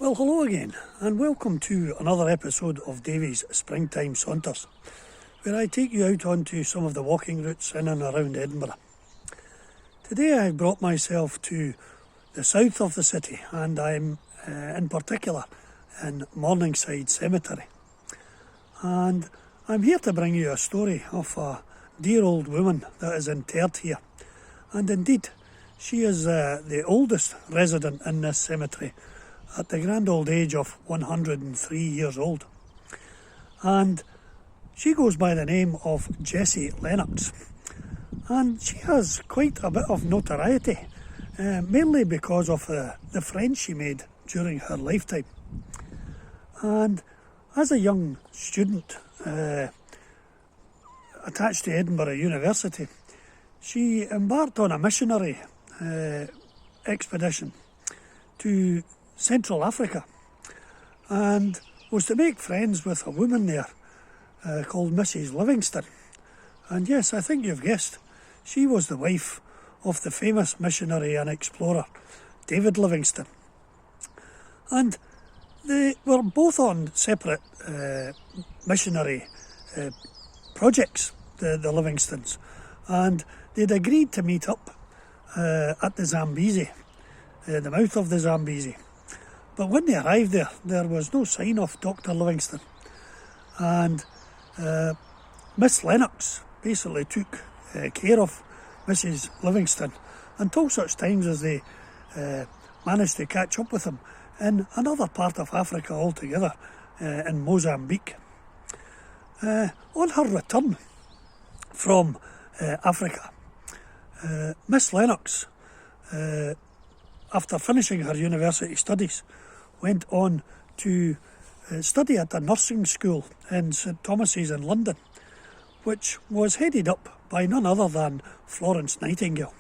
Well, hello again, and welcome to another episode of Davy's Springtime Saunters, where I take you out onto some of the walking routes in and around Edinburgh. Today I've brought myself to the south of the city, and I'm in particular in Morningside Cemetery. And I'm here to bring you a story of a dear old woman that is interred here. And indeed, she is the oldest resident in this cemetery at the grand old age of 103 years old. And she goes by the name of Jessie Lennox. And she has quite a bit of notoriety, mainly because of the friends she made during her lifetime. And as a young student attached to Edinburgh University, she embarked on a missionary expedition to Central Africa, and was to make friends with a woman there called Mrs. Livingston. And yes, I think you've guessed, she was the wife of the famous missionary and explorer David Livingstone. And they were both on separate missionary projects, the Livingstones, and they'd agreed to meet up at the Zambezi, the mouth of the Zambezi. But when they arrived there was no sign of Dr. Livingstone. And Miss Lennox basically took care of Mrs. Livingstone until such times as they managed to catch up with him in another part of Africa altogether, in Mozambique. On her return from Africa, Miss Lennox, after finishing her university studies, went on to study at a nursing school in St Thomas's in London, which was headed up by none other than Florence Nightingale.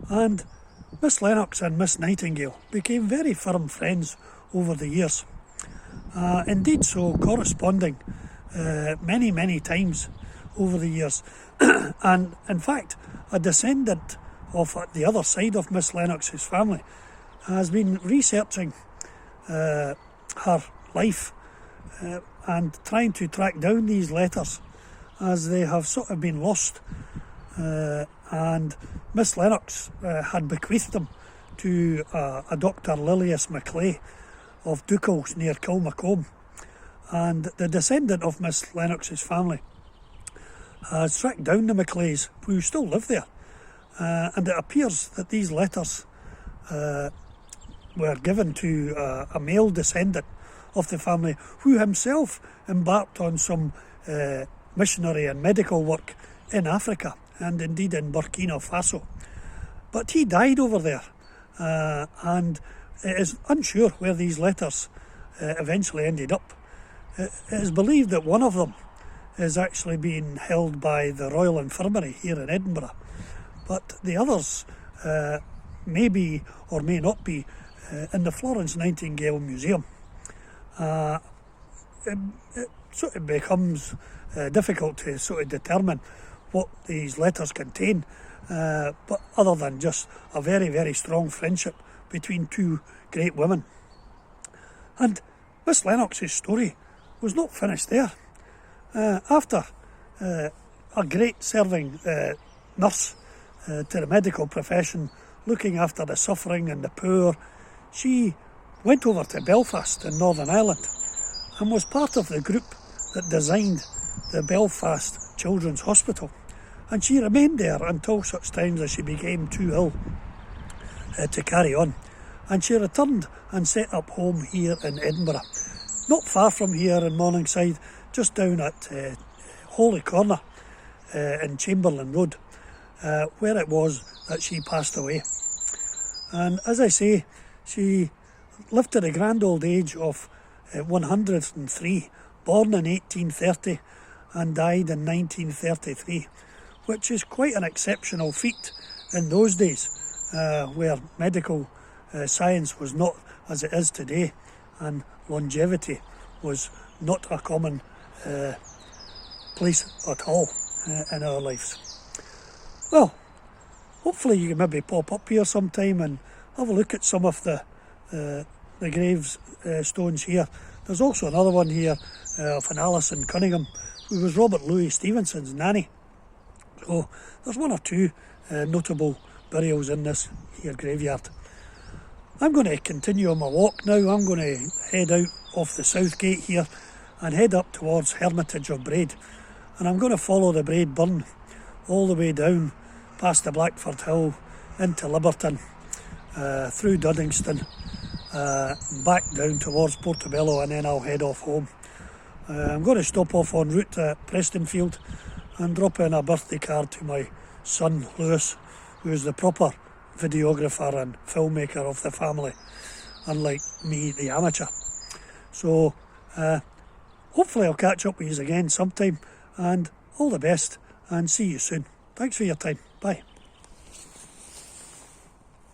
And Miss Lennox and Miss Nightingale became very firm friends over the years, indeed so corresponding many times over the years. And in fact, a descendant of the other side of Miss Lennox's family has been researching her life and trying to track down these letters, as they have sort of been lost, and Miss Lennox had bequeathed them to a Dr. Lilius Maclay of Ducals near Kilmacombe, and the descendant of Miss Lennox's family has tracked down the Maclays, who still live there, and it appears that these letters were given to a male descendant of the family, who himself embarked on some missionary and medical work in Africa, and indeed in Burkina Faso. But he died over there, and it is unsure where these letters eventually ended up. It is believed that one of them is actually being held by the Royal Infirmary here in Edinburgh, but the others may be or may not be in the Florence Nightingale Museum. It sort of becomes difficult to sort of determine what these letters contain, but other than just a very strong friendship between two great women. And Miss Lennox's story was not finished there. After a great serving nurse to the medical profession, looking after the suffering and the poor, she went over to Belfast in Northern Ireland and was part of the group that designed the Belfast Children's Hospital. And she remained there until such times as she became too ill to carry on. And she returned and set up home here in Edinburgh, not far from here in Morningside, just down at Holy Corner in Chamberlain Road, where it was that she passed away. And as I say, she lived to the grand old age of 103, born in 1830 and died in 1933, which is quite an exceptional feat in those days, where medical science was not as it is today, and longevity was not a common place at all in our lives. Well, hopefully you can maybe pop up here sometime and have a look at some of the the gravestones here. There's also another one here of an Alison Cunningham, who was Robert Louis Stevenson's nanny. So there's one or two notable burials in this here graveyard. I'm going to continue on my walk now. I'm going to head out off the south gate here and head up towards Hermitage of Braid. And I'm going to follow the Braid Burn all the way down past the Blackford Hill into Liberton, through Duddingston, back down towards Portobello, and then I'll head off home. I'm going to stop off en route at Prestonfield and drop in a birthday card to my son Lewis, who is the proper videographer and filmmaker of the family, unlike me, the amateur. So hopefully I'll catch up with you again sometime, and all the best, and see you soon. Thanks for your time. Bye.